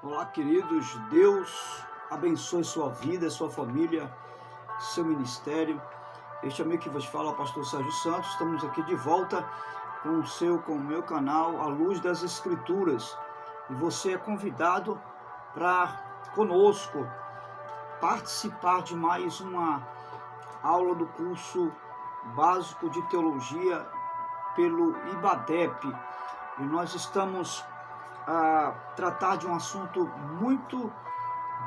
Olá, queridos. Deus abençoe sua vida, sua família, seu ministério. Este amigo que vos fala, o pastor Sérgio Santos. Estamos aqui de volta com o meu canal, A Luz das Escrituras. E você é convidado para conosco participar de mais uma aula do curso básico de teologia pelo IBADEP. E nós estamos a tratar de um assunto muito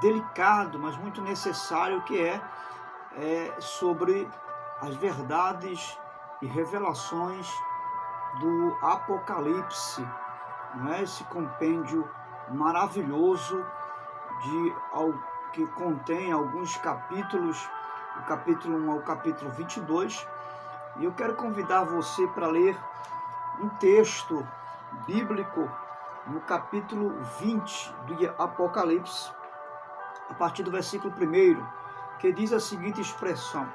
delicado, mas muito necessário, que é sobre as verdades e revelações do Apocalipse, não é? Esse compêndio maravilhoso que contém alguns capítulos, o capítulo 1 ao capítulo 22, e eu quero convidar você para ler um texto bíblico no capítulo 20 do Apocalipse, a partir do versículo 1, que diz a seguinte expressão: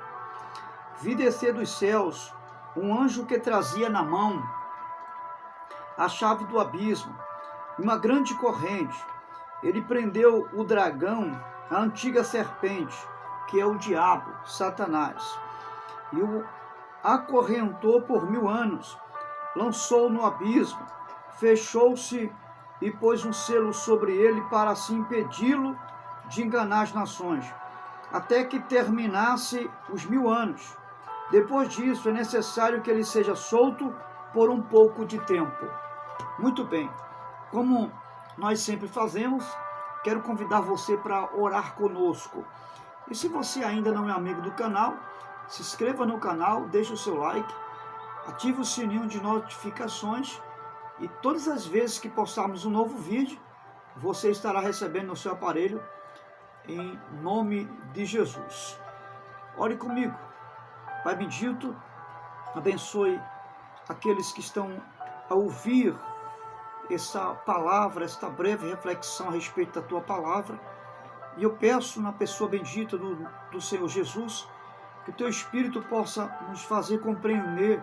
Vi descer dos céus um anjo que trazia na mão a chave do abismo, uma grande corrente. Ele prendeu o dragão, a antiga serpente, que é o diabo, Satanás, e o acorrentou por 1000 anos, lançou no abismo, fechou-se e pôs um selo sobre ele para assim impedi-lo de enganar as nações, até que terminasse os 1000 anos. Depois disso, é necessário que ele seja solto por um pouco de tempo. Muito bem, como nós sempre fazemos, quero convidar você para orar conosco. E se você ainda não é amigo do canal, se inscreva no canal, deixe o seu like, ative o sininho de notificações, e todas as vezes que postarmos um novo vídeo, você estará recebendo no seu aparelho, em nome de Jesus. Ore comigo. Pai bendito, abençoe aqueles que estão a ouvir essa palavra, esta breve reflexão a respeito da tua palavra. E eu peço, na pessoa bendita do Senhor Jesus, que o teu Espírito possa nos fazer compreender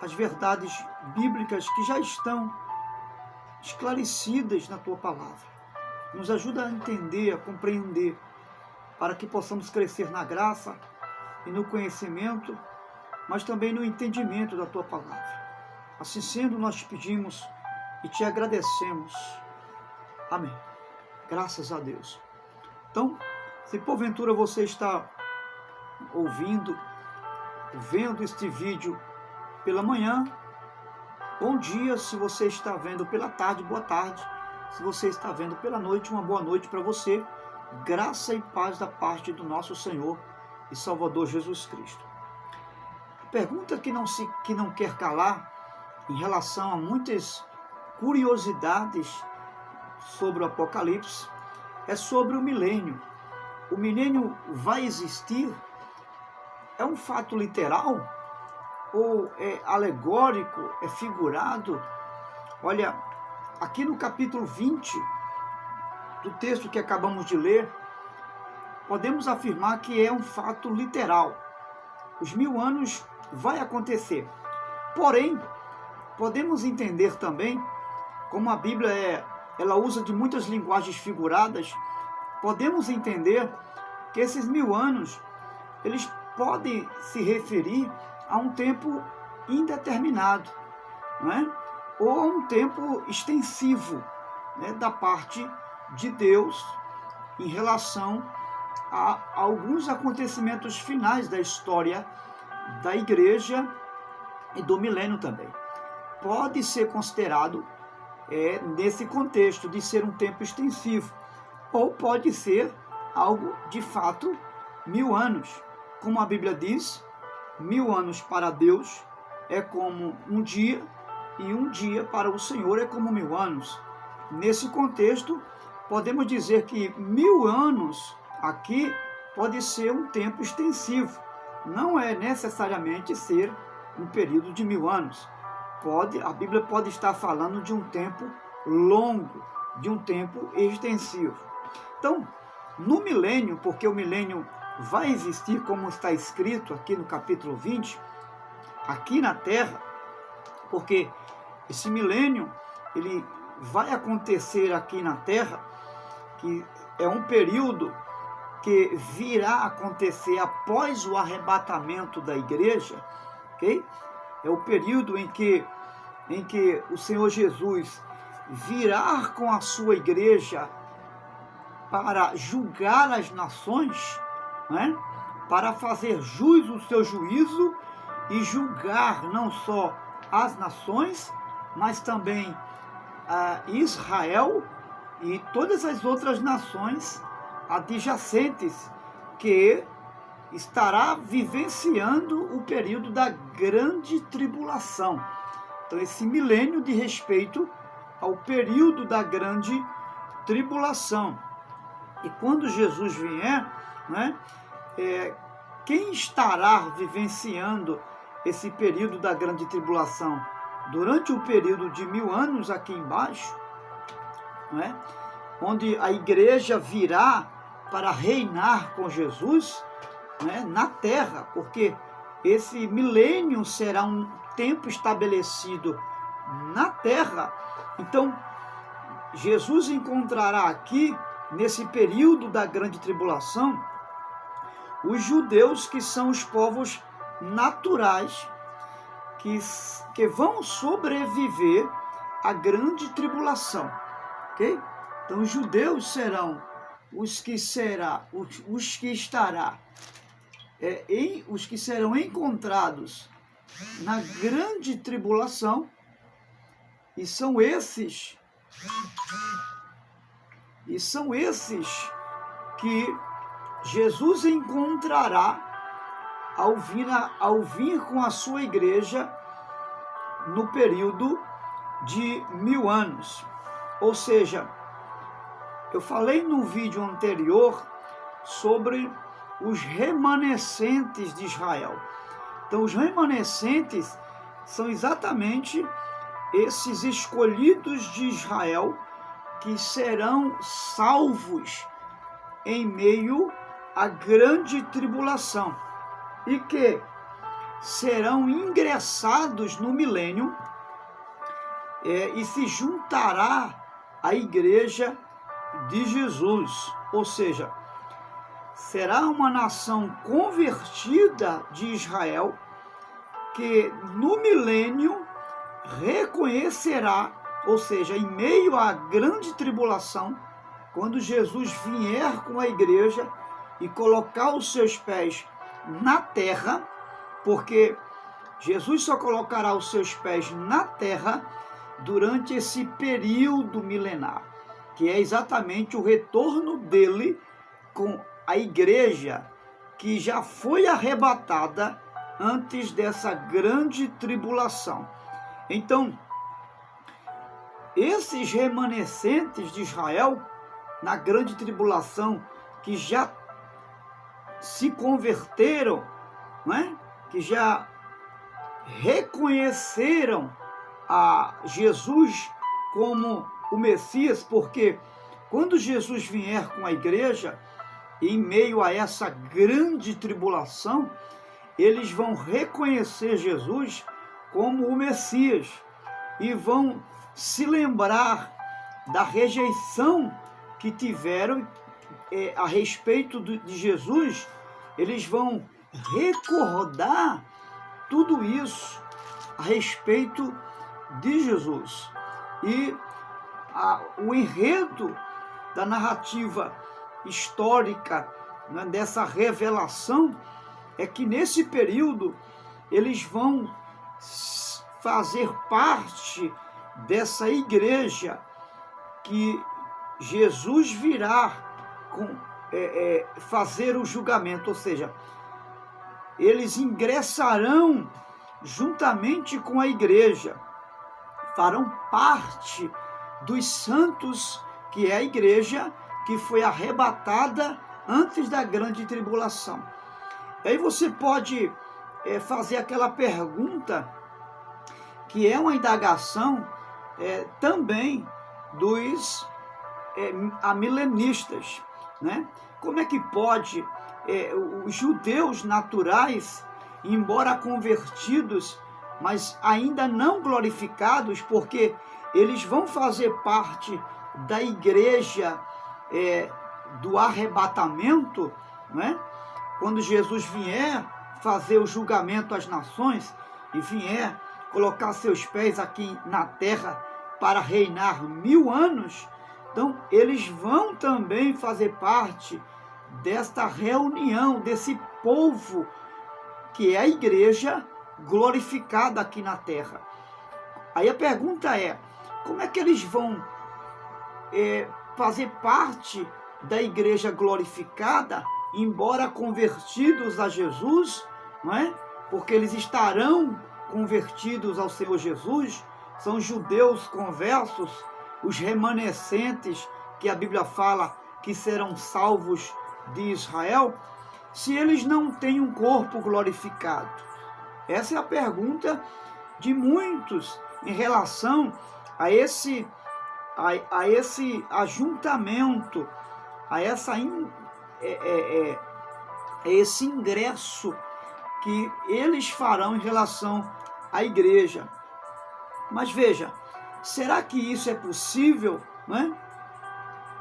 as verdades bíblicas que já estão esclarecidas na tua palavra. Nos ajuda a entender, a compreender, para que possamos crescer na graça e no conhecimento, mas também no entendimento da tua palavra. Assim sendo, nós te pedimos e te agradecemos. Amém. Graças a Deus. Então, se porventura você está ouvindo, vendo este vídeo pela manhã, bom dia. Se você está vendo pela tarde, boa tarde. Se você está vendo pela noite, uma boa noite para você. Graça e paz da parte do nosso Senhor e Salvador Jesus Cristo. A pergunta que não quer calar, em relação a muitas curiosidades sobre o Apocalipse, é sobre o milênio. O milênio vai existir? É um fato literal? Ou é alegórico, é figurado? Olha, aqui no capítulo 20 do texto que acabamos de ler, podemos afirmar que é um fato literal. Os 1000 anos vai acontecer. Porém, podemos entender também, como a Bíblia ela usa de muitas linguagens figuradas, podemos entender que esses 1000 anos, eles podem se referir a um tempo indeterminado, não é? Ou a um tempo extensivo, né, da parte de Deus em relação a alguns acontecimentos finais da história da igreja e do milênio também. Pode ser considerado nesse contexto de ser um tempo extensivo, ou pode ser algo de fato 1000 anos. Como a Bíblia diz, 1000 anos para Deus é como um dia, e um dia para o Senhor é como 1000 anos. Nesse contexto, podemos dizer que 1000 anos aqui pode ser um tempo extensivo. Não é necessariamente ser um período de 1000 anos. A Bíblia pode estar falando de um tempo longo, de um tempo extensivo. Então, no milênio, porque o milênio vai existir, como está escrito aqui no capítulo 20, aqui na Terra, porque esse milênio, ele vai acontecer aqui na Terra, que é um período que virá a acontecer após o arrebatamento da igreja, ok? É o período em que o Senhor Jesus virá com a sua igreja para julgar as nações, né? Para fazer jus o seu juízo e julgar não só as nações, mas também Israel e todas as outras nações adjacentes, que estará vivenciando o período da grande tribulação. Então, esse milênio de respeito ao período da grande tribulação. E quando Jesus vier, né, quem estará vivenciando esse período da grande tribulação? Durante o período de 1000 anos aqui embaixo, né, onde a igreja virá para reinar com Jesus, né, na terra, porque esse milênio será um tempo estabelecido na terra. Então, Jesus encontrará aqui, nesse período da grande tribulação, os judeus, que são os povos naturais, que vão sobreviver à grande tribulação, ok? Então, os judeus serão os que serão encontrados na grande tribulação, e são esses que Jesus encontrará ao vir com a sua igreja no período de 1000 anos. Ou seja, eu falei no vídeo anterior sobre os remanescentes de Israel. Então, os remanescentes são exatamente esses escolhidos de Israel que serão salvos em meio à grande tribulação e que serão ingressados no milênio e se juntará à igreja de Jesus. Ou seja, será uma nação convertida de Israel que no milênio reconhecerá, ou seja, em meio à grande tribulação, quando Jesus vier com a igreja e colocar os seus pés na terra, porque Jesus só colocará os seus pés na terra durante esse período milenar, que é exatamente o retorno dele com a igreja que já foi arrebatada antes dessa grande tribulação. Então, esses remanescentes de Israel, na grande tribulação, que já se converteram, né? Que já reconheceram a Jesus como o Messias, porque quando Jesus vier com a igreja, em meio a essa grande tribulação, eles vão reconhecer Jesus como o Messias e vão se lembrar da rejeição que tiveram a respeito de Jesus. Eles vão recordar tudo isso a respeito de Jesus. E o enredo da narrativa histórica, né, dessa revelação, é que nesse período eles vão fazer parte dessa igreja que Jesus virá fazer o julgamento, ou seja, eles ingressarão juntamente com a igreja, farão parte dos santos, que é a igreja que foi arrebatada antes da grande tribulação. Aí você pode fazer aquela pergunta, que é uma indagação também dos amilenistas, né? Como é que pode os judeus naturais, embora convertidos, mas ainda não glorificados, porque eles vão fazer parte da igreja do arrebatamento, né? Quando Jesus vier fazer o julgamento às nações e vier colocar seus pés aqui na terra para reinar 1000 anos, então eles vão também fazer parte desta reunião, desse povo que é a igreja glorificada aqui na terra. Aí a pergunta é, como é que eles vão fazer parte da igreja glorificada, embora convertidos a Jesus, não é? Porque eles estarão convertidos ao Senhor Jesus, são judeus conversos, os remanescentes que a Bíblia fala que serão salvos de Israel, se eles não têm um corpo glorificado? Essa é a pergunta de muitos em relação a esse ajuntamento, a esse ingresso que eles farão em relação à igreja. Mas veja, será que isso é possível, né?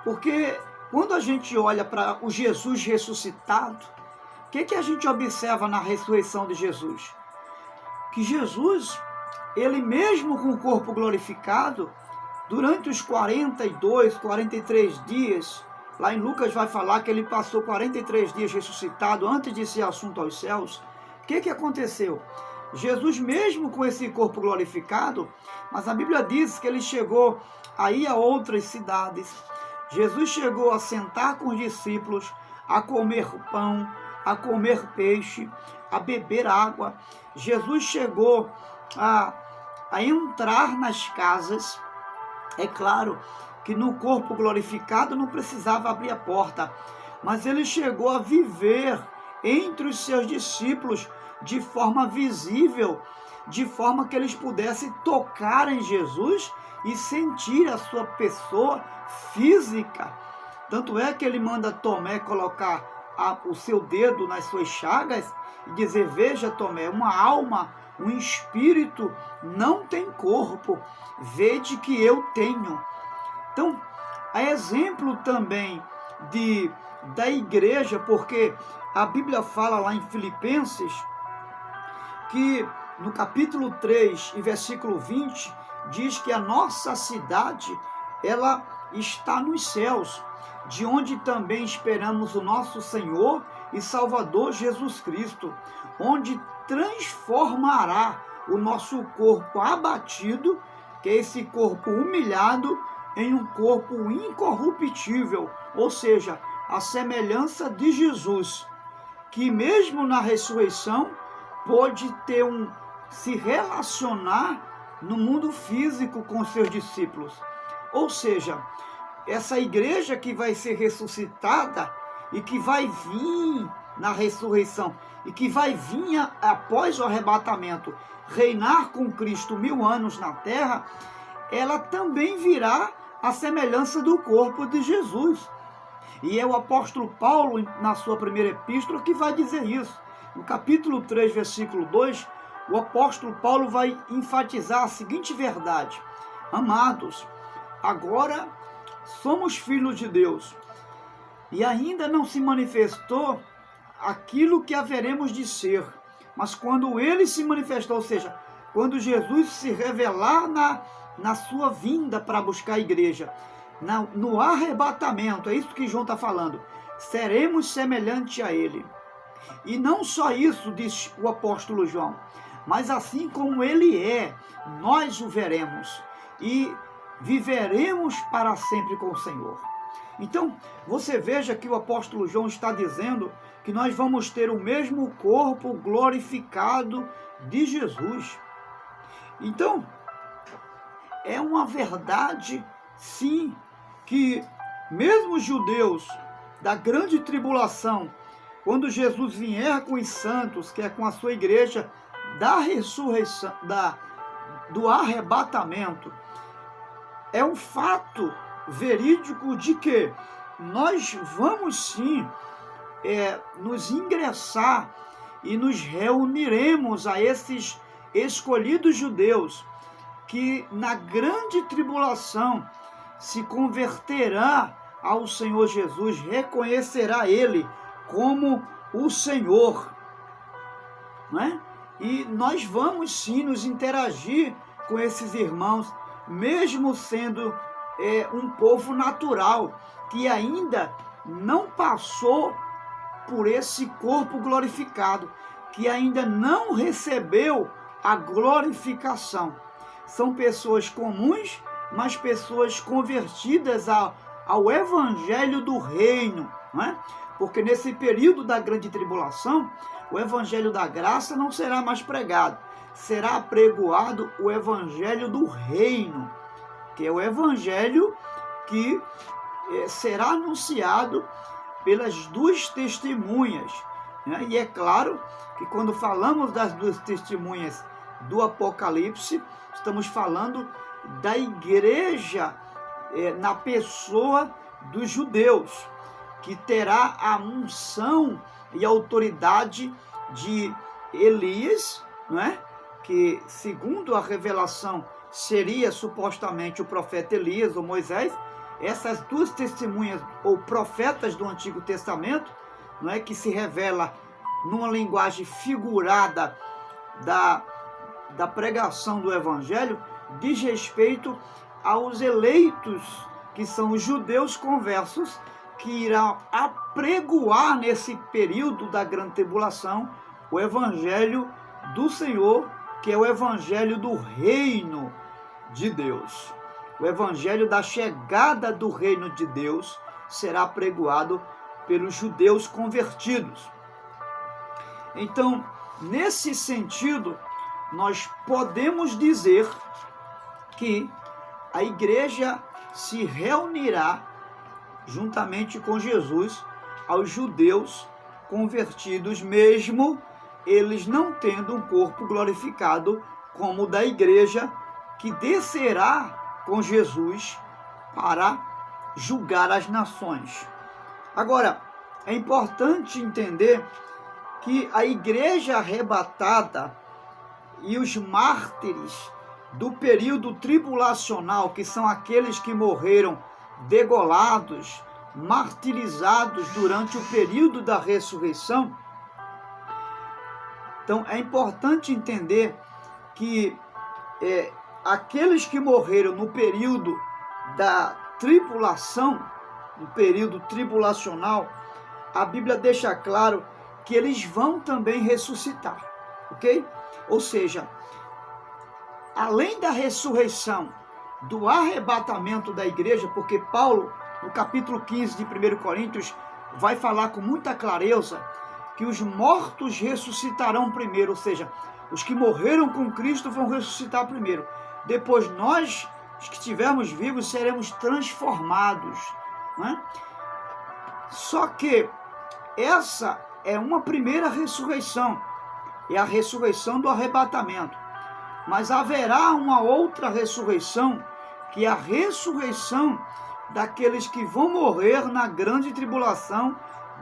Porque quando a gente olha para o Jesus ressuscitado, o que a gente observa na ressurreição de Jesus? Que Jesus, ele mesmo com o corpo glorificado, durante os 42, 43 dias, lá em Lucas vai falar que ele passou 43 dias ressuscitado antes de ser assunto aos céus. O que aconteceu? Jesus mesmo com esse corpo glorificado, mas a Bíblia diz que ele chegou a ir a outras cidades. Jesus chegou a sentar com os discípulos, a comer pão, a comer peixe, a beber água. Jesus chegou a entrar nas casas. É claro que no corpo glorificado não precisava abrir a porta, mas ele chegou a viver entre os seus discípulos de forma visível, de forma que eles pudessem tocar em Jesus e sentir a sua pessoa física. Tanto é que ele manda Tomé colocar o seu dedo nas suas chagas e dizer: veja, Tomé, uma alma, um espírito não tem corpo, vede que eu tenho. Então, há exemplo também da igreja, porque a Bíblia fala lá em Filipenses que no capítulo 3 e versículo 20 diz que a nossa cidade, ela está nos céus, de onde também esperamos o nosso Senhor e Salvador Jesus Cristo, onde transformará o nosso corpo abatido, que é esse corpo humilhado, em um corpo incorruptível, ou seja, a semelhança de Jesus, que mesmo na ressurreição pôde se relacionar no mundo físico com seus discípulos. Ou seja, essa igreja que vai ser ressuscitada e que vai vir na ressurreição e que vai vir após o arrebatamento reinar com Cristo 1000 anos na terra, ela também virá à semelhança do corpo de Jesus. E é o apóstolo Paulo, na sua primeira epístola, que vai dizer isso. No capítulo 3, versículo 2, o apóstolo Paulo vai enfatizar a seguinte verdade: amados, agora somos filhos de Deus, e ainda não se manifestou aquilo que haveremos de ser, mas quando ele se manifestou, ou seja, quando Jesus se revelar na sua vinda para buscar a igreja, no arrebatamento, é isso que João está falando, seremos semelhantes a ele. E não só isso, diz o apóstolo João, mas assim como ele é, nós o veremos e viveremos para sempre com o Senhor. Então, você veja que o apóstolo João está dizendo que nós vamos ter o mesmo corpo glorificado de Jesus. Então, é uma verdade, sim, que mesmo os judeus da grande tribulação, quando Jesus vier com os santos, que é com a sua igreja, da ressurreição, do arrebatamento, é um fato verídico de que nós vamos sim nos ingressar e nos reuniremos a esses escolhidos judeus que na grande tribulação se converterá ao Senhor Jesus reconhecerá Ele como o Senhor, não é? E nós vamos sim nos interagir com esses irmãos, mesmo sendo um povo natural, que ainda não passou por esse corpo glorificado, que ainda não recebeu a glorificação. São pessoas comuns, mas pessoas convertidas ao evangelho do reino, não é? Porque nesse período da grande tribulação, o evangelho da graça não será mais pregado, será pregoado o evangelho do reino, que é o evangelho que será anunciado pelas duas testemunhas, né? E é claro que quando falamos das duas testemunhas do Apocalipse, estamos falando da igreja na pessoa dos judeus, que terá a unção e a autoridade de Elias, não é? Que segundo a revelação seria supostamente o profeta Elias ou Moisés. Essas duas testemunhas ou profetas do Antigo Testamento, não é, que se revela numa linguagem figurada da pregação do Evangelho, diz respeito aos eleitos, que são os judeus conversos, que irão apregoar nesse período da grande tribulação o Evangelho do Senhor, que é o Evangelho do reino de Deus. O evangelho da chegada do reino de Deus será pregoado pelos judeus convertidos. Então, nesse sentido, nós podemos dizer que a igreja se reunirá juntamente com Jesus aos judeus convertidos, mesmo eles não tendo um corpo glorificado como o da igreja que descerá com Jesus para julgar as nações. Agora, é importante entender que a igreja arrebatada e os mártires do período tribulacional, que são aqueles que morreram degolados, martirizados durante o período da ressurreição. Então, é importante entender que aqueles que morreram no período da tribulação, no período tribulacional, a Bíblia deixa claro que eles vão também ressuscitar, ok? Ou seja, além da ressurreição, do arrebatamento da igreja, porque Paulo, no capítulo 15 de 1 Coríntios, vai falar com muita clareza que os mortos ressuscitarão primeiro, ou seja, os que morreram com Cristo vão ressuscitar primeiro. Depois nós, os que estivermos vivos, seremos transformados, né? Só que essa é uma primeira ressurreição, é a ressurreição do arrebatamento. Mas haverá uma outra ressurreição, que é a ressurreição daqueles que vão morrer na grande tribulação,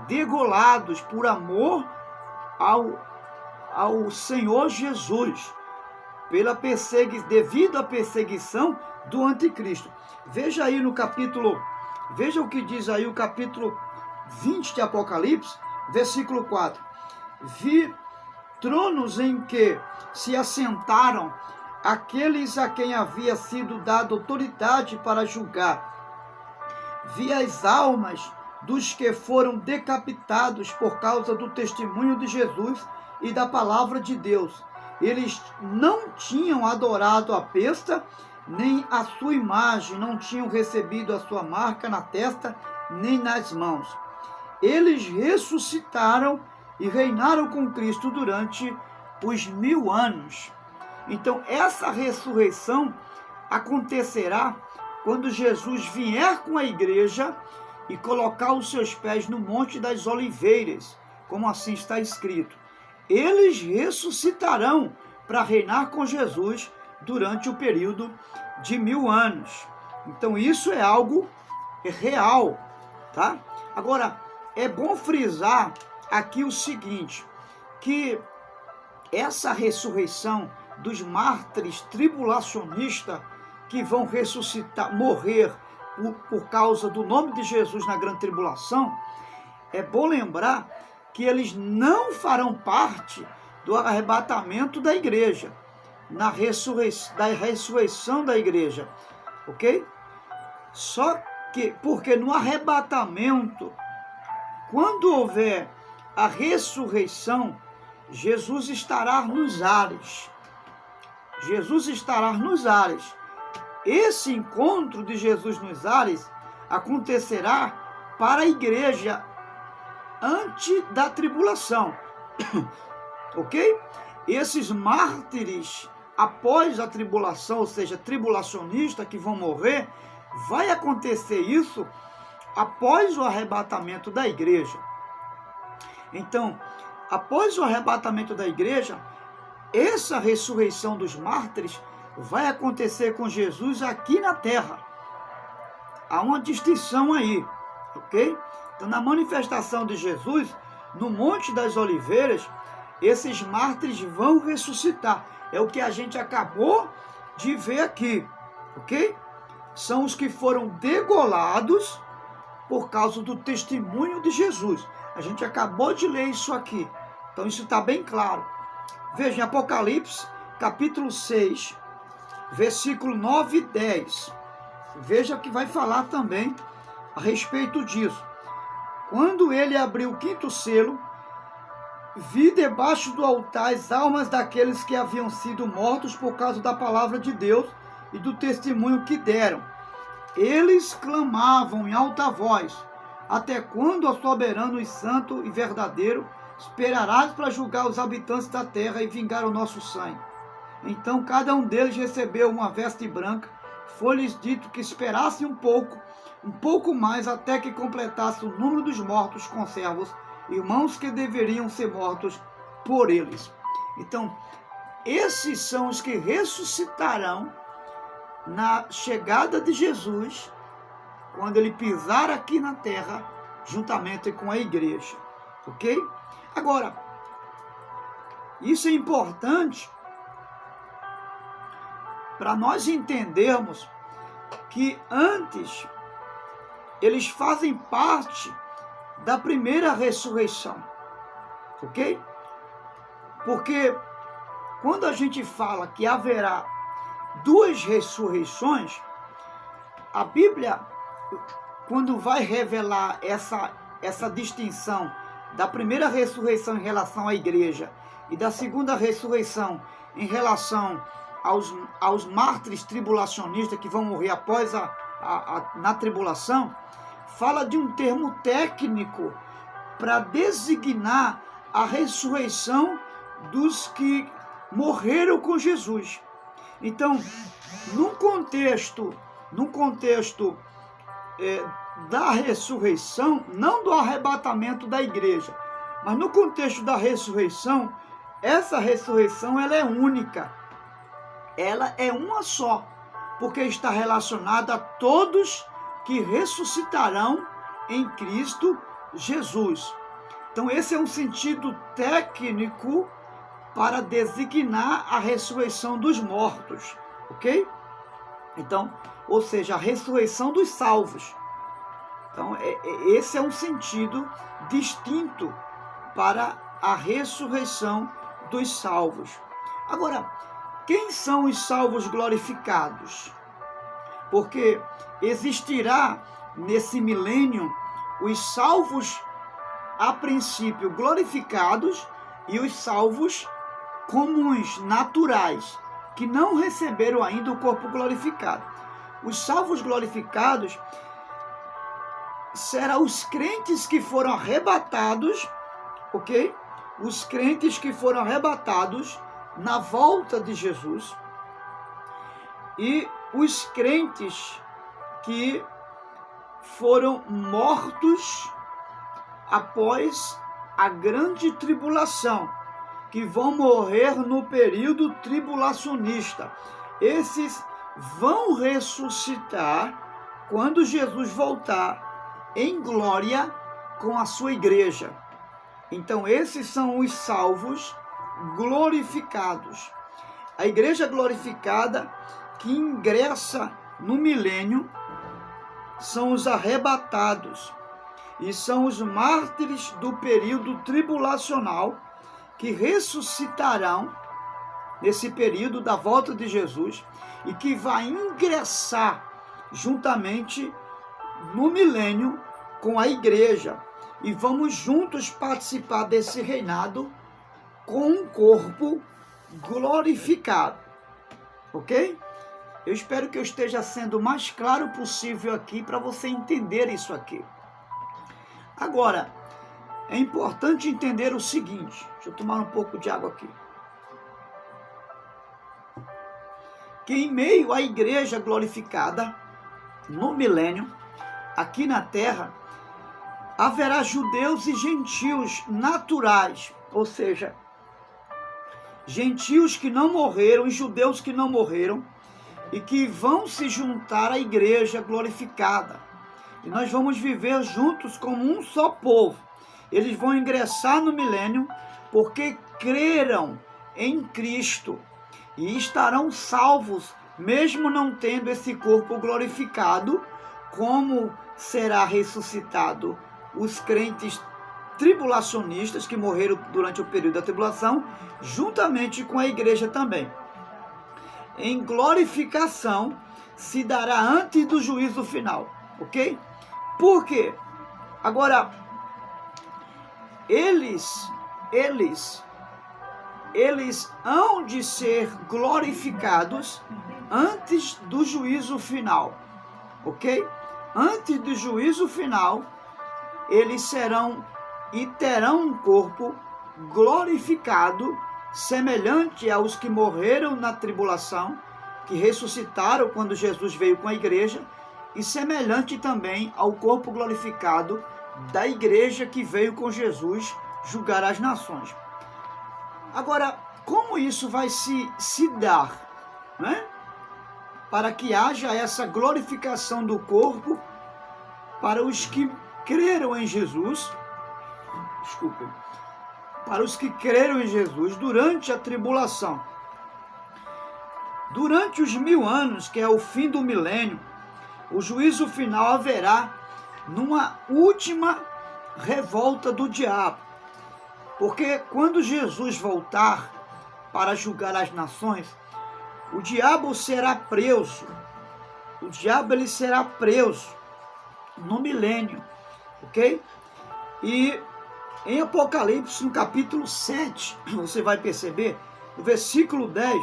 degolados por amor ao Senhor Jesus, devido à perseguição do anticristo. Veja aí no capítulo, veja o que diz aí o capítulo 20 de Apocalipse, versículo 4. Vi tronos em que se assentaram aqueles a quem havia sido dada autoridade para julgar. Vi as almas dos que foram decapitados por causa do testemunho de Jesus e da palavra de Deus. Eles não tinham adorado a besta, nem a sua imagem, não tinham recebido a sua marca na testa, nem nas mãos. Eles ressuscitaram e reinaram com Cristo durante os 1000 anos. Então, essa ressurreição acontecerá quando Jesus vier com a igreja e colocar os seus pés no Monte das Oliveiras, como assim está escrito. Eles ressuscitarão para reinar com Jesus durante o período de 1000 anos. Então isso é algo real, tá? Agora, é bom frisar aqui o seguinte, que essa ressurreição dos mártires tribulacionistas que vão ressuscitar, morrer por causa do nome de Jesus na grande tribulação, é bom lembrar que eles não farão parte do arrebatamento da igreja, da ressurreição da igreja, ok? Só que, porque no arrebatamento, quando houver a ressurreição, Jesus estará nos ares. Jesus estará nos ares. Esse encontro de Jesus nos ares acontecerá para a igreja antes da tribulação, ok? Esses mártires após a tribulação, ou seja, tribulacionistas que vão morrer, vai acontecer isso após o arrebatamento da igreja. Então, após o arrebatamento da igreja, essa ressurreição dos mártires vai acontecer com Jesus aqui na terra. Há uma distinção aí, ok? Então, na manifestação de Jesus, no Monte das Oliveiras, esses mártires vão ressuscitar. É o que a gente acabou de ver aqui, ok? São os que foram degolados por causa do testemunho de Jesus. A gente acabou de ler isso aqui. Então, isso está bem claro. Veja, em Apocalipse, capítulo 6, versículo 9 e 10. Veja que vai falar também a respeito disso. Quando ele abriu o quinto selo, vi debaixo do altar as almas daqueles que haviam sido mortos por causa da palavra de Deus e do testemunho que deram. Eles clamavam em alta voz: até quando, ó soberano e santo e verdadeiro, esperarás para julgar os habitantes da terra e vingar o nosso sangue? Então cada um deles recebeu uma veste branca. Foi-lhes dito que esperassem um pouco mais, até que completasse o número dos mortos conservos, irmãos que deveriam ser mortos por eles. Então, esses são os que ressuscitarão na chegada de Jesus, quando ele pisar aqui na terra, juntamente com a igreja, ok? Agora, isso é importante para nós entendermos que antes eles fazem parte da primeira ressurreição, ok? Porque quando a gente fala que haverá duas ressurreições, a Bíblia, quando vai revelar essa distinção da primeira ressurreição em relação à igreja e da segunda ressurreição em relação aos mártires tribulacionistas que vão morrer após na tribulação, fala de um termo técnico para designar a ressurreição dos que morreram com Jesus. Então, num contexto da ressurreição, não do arrebatamento da igreja, mas no contexto da ressurreição, essa ressurreição ela é única, ela é uma só, porque está relacionada a todos que ressuscitarão em Cristo Jesus. Então esse é um sentido técnico para designar a ressurreição dos mortos, ok? Então, ou seja, a ressurreição dos salvos. Então esse é um sentido distinto para a ressurreição dos salvos. Agora, quem são os salvos glorificados? Porque existirá nesse milênio os salvos a princípio glorificados e os salvos comuns, naturais, que não receberam ainda o corpo glorificado. Os salvos glorificados serão os crentes que foram arrebatados, ok? Os crentes que foram arrebatados na volta de Jesus e os crentes que foram mortos após a grande tribulação, que vão morrer no período tribulacionista. Esses vão ressuscitar quando Jesus voltar em glória com a sua igreja. Então esses são os salvos glorificados. A igreja glorificada que ingressa no milênio são os arrebatados e são os mártires do período tribulacional que ressuscitarão nesse período da volta de Jesus e que vai ingressar juntamente no milênio com a igreja, e vamos juntos participar desse reinado com um corpo glorificado, ok? Eu espero que eu esteja sendo o mais claro possível aqui para você entender isso aqui. Agora, é importante entender o seguinte, deixa eu tomar um pouco de água aqui, que em meio à igreja glorificada, no milênio, aqui na terra, haverá judeus e gentios naturais, ou seja, gentios que não morreram e judeus que não morreram, e que vão se juntar à igreja glorificada. E nós vamos viver juntos como um só povo. Eles vão ingressar no milênio porque creram em Cristo e estarão salvos, mesmo não tendo esse corpo glorificado, como será ressuscitado os crentes tribulacionistas que morreram durante o período da tribulação, juntamente com a igreja também. Em glorificação se dará antes do juízo final, ok? Por quê? Agora, eles hão de ser glorificados antes do juízo final, ok? Antes do juízo final, eles serão e terão um corpo glorificado, semelhante aos que morreram na tribulação, que ressuscitaram quando Jesus veio com a igreja, e semelhante também ao corpo glorificado da igreja que veio com Jesus julgar as nações. Agora, como isso vai se dar, né? Para que haja essa glorificação do corpo para os que creram em Jesus, para os que creram em Jesus durante a tribulação. Durante os 1000 anos, que é o fim do milênio, o juízo final haverá numa última revolta do diabo. Porque quando Jesus voltar para julgar as nações, o diabo será preso. O diabo ele será preso no milênio, ok? E em Apocalipse, no capítulo 7, você vai perceber, no versículo 10,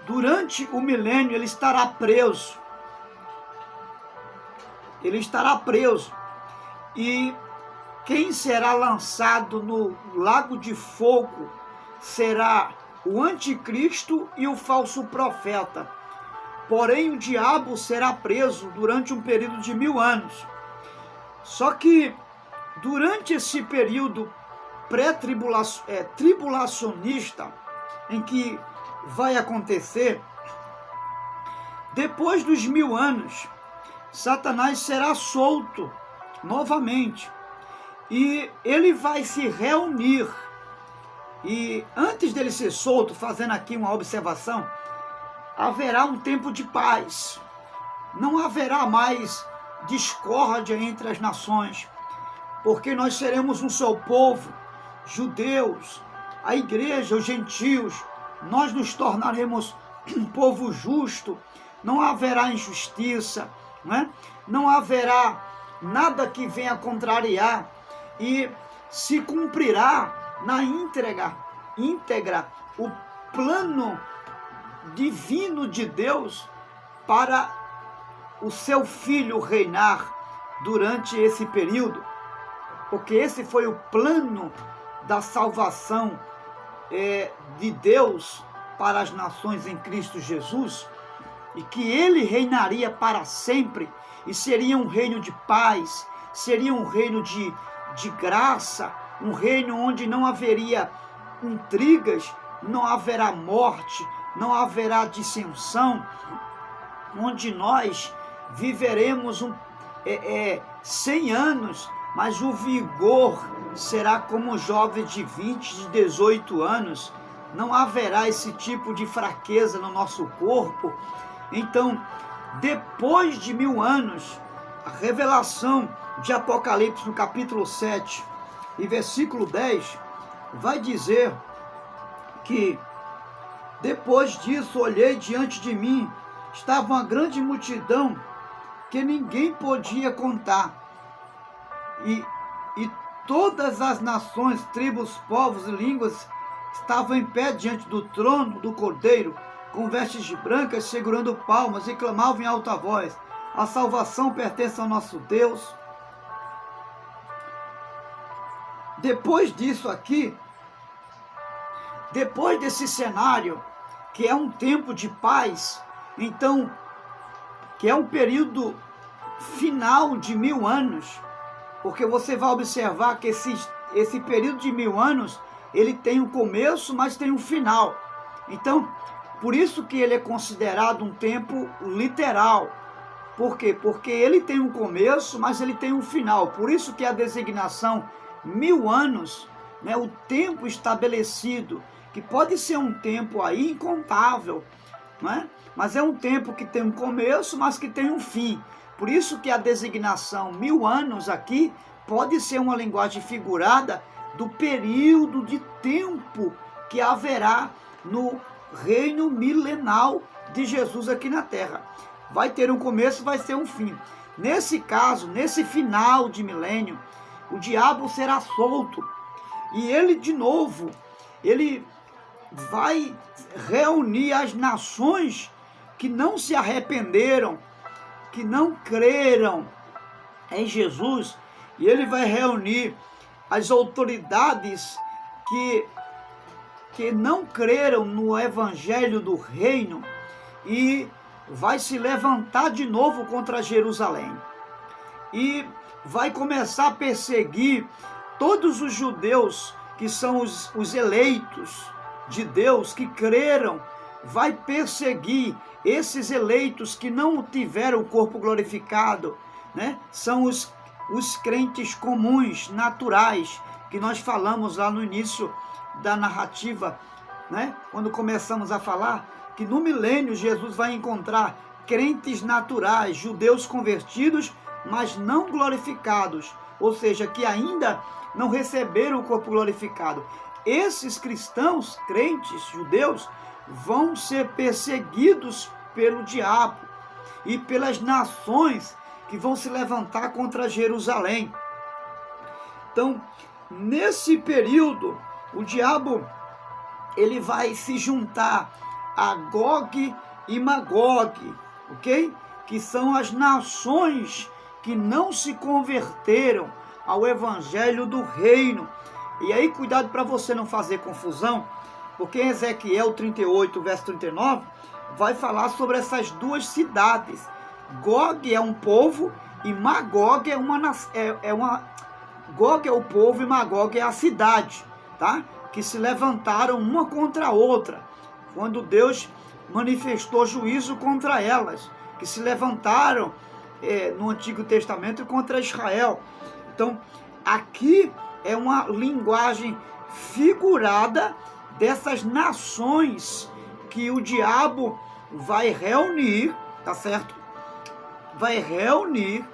durante o milênio ele estará preso. Ele estará preso. E quem será lançado no lago de fogo será o anticristo e o falso profeta. Porém, o diabo será preso durante um período de 1000 anos. Só que durante esse período tribulacionista em que vai acontecer, depois dos 1000 anos, Satanás será solto novamente e ele vai se reunir. E antes dele ser solto, fazendo aqui uma observação, haverá um tempo de paz. Não haverá mais discórdia entre as nações, porque nós seremos um só povo, judeus, a igreja, os gentios, nós nos tornaremos um povo justo, não haverá injustiça, né? Não haverá nada que venha contrariar e se cumprirá na íntegra o plano divino de Deus para o seu filho reinar durante esse período, porque esse foi o plano da salvação de Deus para as nações em Cristo Jesus, e que ele reinaria para sempre, e seria um reino de paz, seria um reino de graça, um reino onde não haveria intrigas, não haverá morte, não haverá dissensão, onde nós viveremos 100 anos, mas o vigor será como um jovem de 20, de 18 anos, não haverá esse tipo de fraqueza no nosso corpo. Então, depois de 1000 anos, a revelação de Apocalipse no capítulo 7 e versículo 10 vai dizer que depois disso olhei diante de mim, estava uma grande multidão que ninguém podia contar, e todas as nações, tribos, povos e línguas estavam em pé diante do trono do Cordeiro, com vestes de brancas, segurando palmas, e clamavam em alta voz: a salvação pertence ao nosso Deus. Depois disso aqui, depois desse cenário, que é um tempo de paz, então, que é um período final de 1000 anos, porque você vai observar que esse período de 1000 anos, ele tem um começo, mas tem um final. Então, por isso que ele é considerado um tempo literal. Por quê? Porque ele tem um começo, mas ele tem um final. Por isso que a designação 1000 anos, né, o tempo estabelecido, que pode ser um tempo aí incontável, né? Mas é um tempo que tem um começo, mas que tem um fim. Por isso que a designação 1000 anos aqui pode ser uma linguagem figurada do período de tempo que haverá no reino milenal de Jesus aqui na terra. Vai ter um começo, vai ter um fim. Nesse caso, nesse final de milênio, o diabo será solto. E ele, de novo, ele vai reunir as nações que não se arrependeram, que não creram em Jesus, e ele vai reunir as autoridades que não creram no evangelho do reino, e vai se levantar de novo contra Jerusalém. E vai começar a perseguir todos os judeus que são os eleitos de Deus, que creram. Vai perseguir esses eleitos que não tiveram o corpo glorificado, né? São os crentes comuns, naturais, que nós falamos lá no início da narrativa, né? Quando começamos a falar que no milênio Jesus vai encontrar crentes naturais, judeus convertidos, mas não glorificados, ou seja, que ainda não receberam o corpo glorificado. Esses cristãos, crentes, judeus, vão ser perseguidos pelo diabo e pelas nações que vão se levantar contra Jerusalém. Então, nesse período, o diabo ele vai se juntar a Gog e Magog, ok? Que são as nações que não se converteram ao evangelho do reino. E aí, cuidado para você não fazer confusão, porque em Ezequiel 38, verso 39, vai falar sobre essas duas cidades. Gog é um povo e Magog Gog é o povo e Magog é a cidade, tá? Que se levantaram uma contra a outra, quando Deus manifestou juízo contra elas, que se levantaram no Antigo Testamento contra Israel. Então, aqui é uma linguagem figurada dessas nações que o diabo vai reunir, tá certo? Vai reunir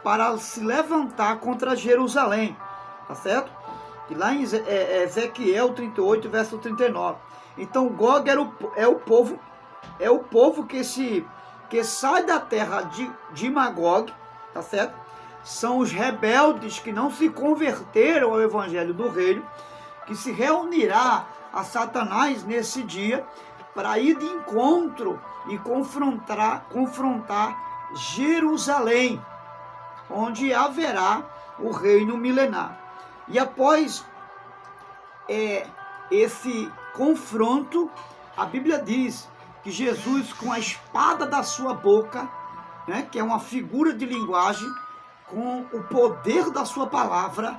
para se levantar contra Jerusalém, tá certo? E lá em Ezequiel 38, verso 39. Então, Gog é o povo que sai da terra de Magog, tá certo? São os rebeldes que não se converteram ao evangelho do reino, que se reunirá a Satanás nesse dia para ir de encontro e confrontar Jerusalém, onde haverá o reino milenar. E após esse confronto, a Bíblia diz que Jesus, com a espada da sua boca, né, que é uma figura de linguagem, com o poder da sua palavra,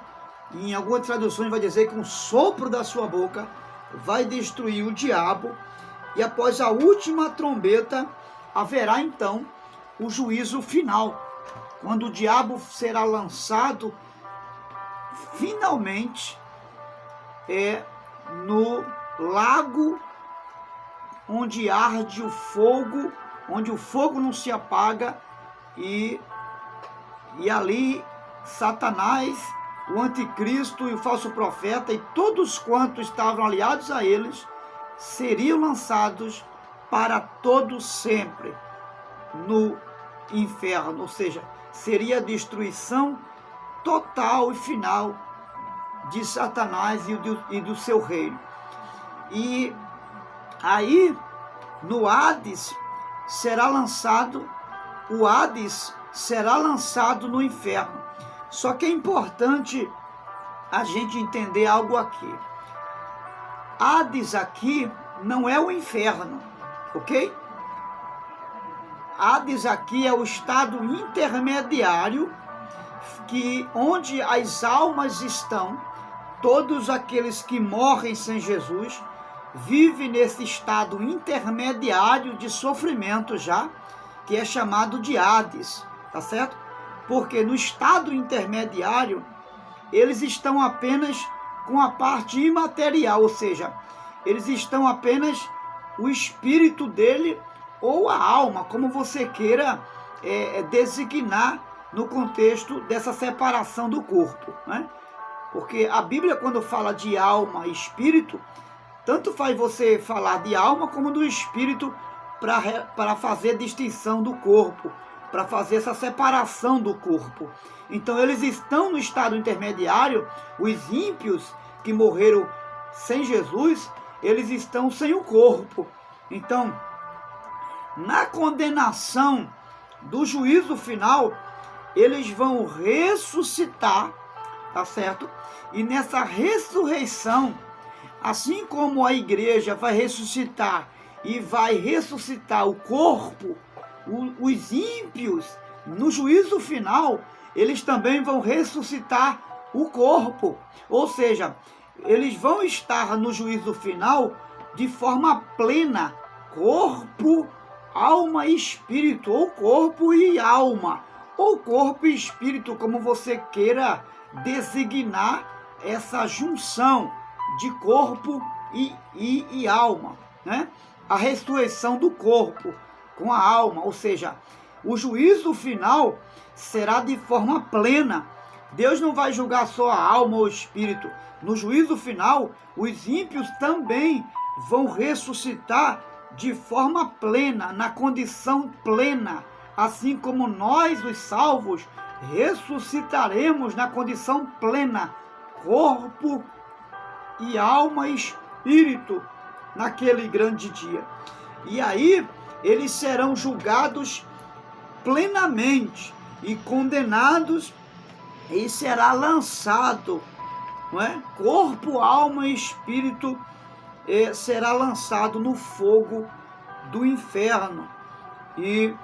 e em algumas traduções vai dizer que com o sopro da sua boca, vai destruir o diabo, e após a última trombeta, haverá então o juízo final, quando o diabo será lançado finalmente no lago onde arde o fogo onde o fogo não se apaga, e ali Satanás, o anticristo e o falso profeta e todos quantos estavam aliados a eles seriam lançados para todo sempre no inferno, ou seja, seria a destruição total e final de Satanás e do seu reino. E aí no Hades será lançado, o Hades será lançado no inferno. Só que é importante a gente entender algo aqui. Hades aqui não é o inferno, ok? Hades aqui é o estado intermediário onde as almas estão. Todos aqueles que morrem sem Jesus vivem nesse estado intermediário de sofrimento já, que é chamado de Hades, tá certo? Porque no estado intermediário eles estão apenas com a parte imaterial, ou seja, eles estão apenas o espírito dele ou a alma, como você queira designar no contexto dessa separação do corpo, né? Porque a Bíblia, quando fala de alma e espírito, tanto faz você falar de alma como do espírito para fazer distinção do corpo, para fazer essa separação do corpo. Então eles estão no estado intermediário, os ímpios que morreram sem Jesus, eles estão sem o corpo. Então, na condenação do juízo final, eles vão ressuscitar, tá certo? E nessa ressurreição, assim como a igreja vai ressuscitar e vai ressuscitar o corpo, os ímpios, no juízo final, eles também vão ressuscitar o corpo. Ou seja, eles vão estar no juízo final de forma plena, corpo, alma e espírito, ou corpo e alma, ou corpo e espírito, como você queira designar essa junção de corpo e alma, né? A ressurreição do corpo com a alma, ou seja, o juízo final será de forma plena. Deus não vai julgar só a alma ou o espírito. No juízo final, os ímpios também vão ressuscitar de forma plena, na condição plena, assim como nós, os salvos, ressuscitaremos na condição plena, corpo e alma e espírito, naquele grande dia. E aí eles serão julgados plenamente e condenados, e será lançado, não é? Corpo, alma e espírito será lançado no fogo do inferno, e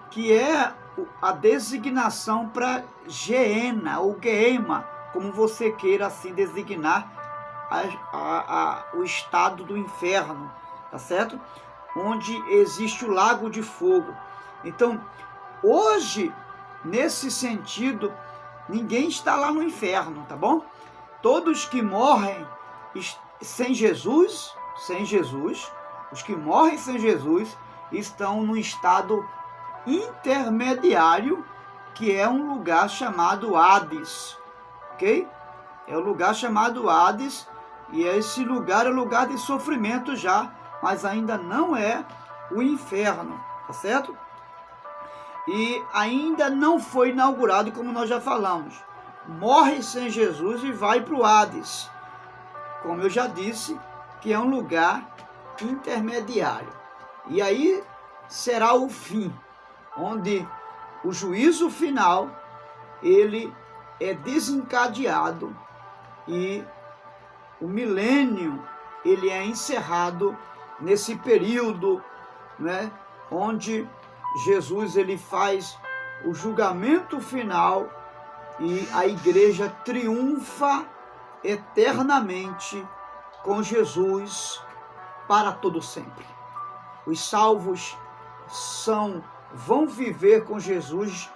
que é a designação para Geena ou Geema, como você queira assim designar o estado do inferno, tá certo? Onde existe o lago de fogo. Então, hoje, nesse sentido, ninguém está lá no inferno, tá bom? Todos que morrem sem Jesus, os que morrem sem Jesus, estão no estado intermediário, que é um lugar chamado Hades, ok? É o lugar chamado Hades, e esse lugar é lugar de sofrimento já, mas ainda não é o inferno, tá certo? E ainda não foi inaugurado, como nós já falamos. Morre sem Jesus e vai para o Hades, como eu já disse, que é um lugar intermediário. E aí será o fim, onde o juízo final, ele é desencadeado e o milênio, ele é encerrado nesse período, né, onde Jesus ele faz o julgamento final e a igreja triunfa eternamente com Jesus para todo sempre. Os salvos vão viver com Jesus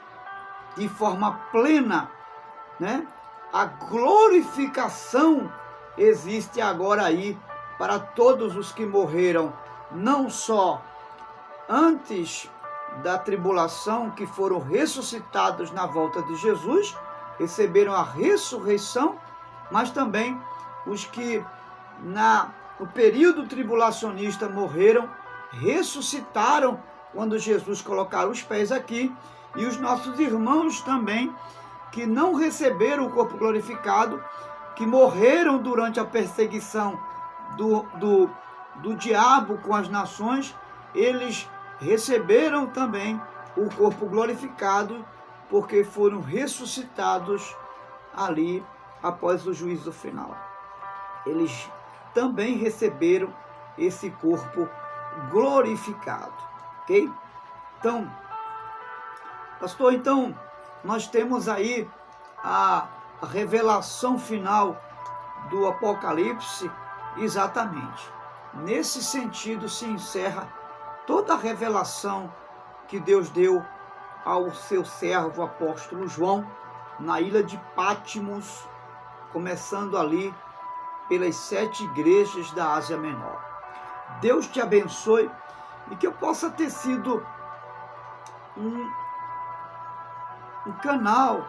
de forma plena, né? A glorificação existe agora aí para todos os que morreram, não só antes da tribulação, que foram ressuscitados na volta de Jesus, receberam a ressurreição, mas também os que no período tribulacionista morreram, ressuscitaram quando Jesus colocar os pés aqui, e os nossos irmãos também, que não receberam o corpo glorificado, que morreram durante a perseguição do diabo com as nações, eles receberam também o corpo glorificado, porque foram ressuscitados ali após o juízo final. Eles também receberam esse corpo glorificado, ok? Então, pastor, nós temos aí a revelação final do Apocalipse. Exatamente. Nesse sentido se encerra toda a revelação que Deus deu ao seu servo apóstolo João na ilha de Patmos, começando ali pelas 7 igrejas da Ásia Menor. Deus te abençoe e que eu possa ter sido um canal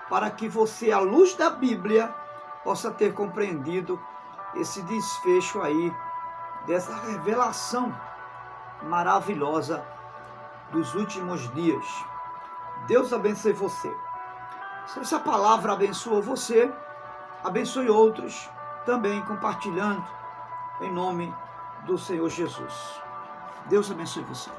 para que você, à luz da Bíblia, possa ter compreendido esse desfecho aí, dessa revelação maravilhosa dos últimos dias. Deus abençoe você. Se essa palavra abençoa você, abençoe outros também, compartilhando em nome do Senhor Jesus. Deus abençoe você.